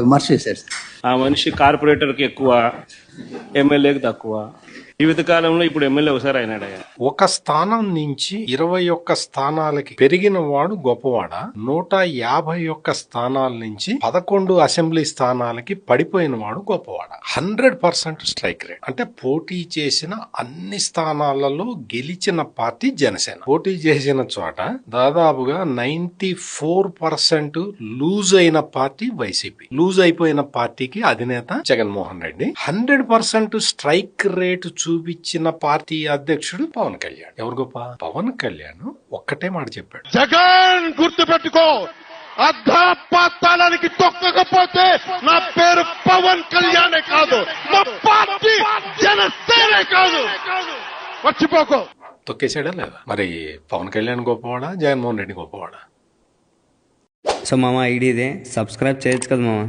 విమర్శ చేశారు సార్. ఆ మనిషి కార్పొరేటర్కి ఎక్కువ, ఎమ్మెల్యేకి తక్కువ. జీవితకాలంలో ఇప్పుడు ఎమ్మెల్యే ఒకసారి అయినాడయ్యా. ఒక స్థానం నుంచి 21 స్థానాలకి పెరిగిన వాడు గొప్పవాడా? 151 స్థానాల నుంచి 11 అసెంబ్లీ స్థానాలకి పడిపోయిన వాడు గొప్పవాడా? 100% స్ట్రైక్ రేట్. అంటే పోటీ చేసిన అన్ని స్థానాలలో గెలిచిన పార్టీ జనసేన. పోటీ చేసిన చోట దాదాపుగా 94% లూజ్ అయిన పార్టీ వైసీపీ. లూజ్ అయిపోయిన పార్టీకి అధినేత జగన్మోహన్ రెడ్డి. 100% స్ట్రైక్ రేట్ చూపించిన పార్టీ అధ్యక్షుడు పవన్ కళ్యాణ్. ఎవరు గొప్ప? పవన్ కళ్యాణ్ ఒక్కటే మాట చెప్పాడు, జగన్ గుర్తు పెట్టుకో, అర్ధపాతాళానికి తొక్కకపోతే నా పేరు పవన్ కళ్యాణే కాదు, నా పార్టీ జనసేనే కాదు, మర్చిపోకో. తొక్కేసాడా లేదా? మరి పవన్ కళ్యాణ్ గొప్పవాడా, జగన్మోహన్ రెడ్డి గొప్పవాడా? సో మామ ఐడి ఇదే, సబ్స్క్రైబ్ చేయొచ్చు కదా మామ.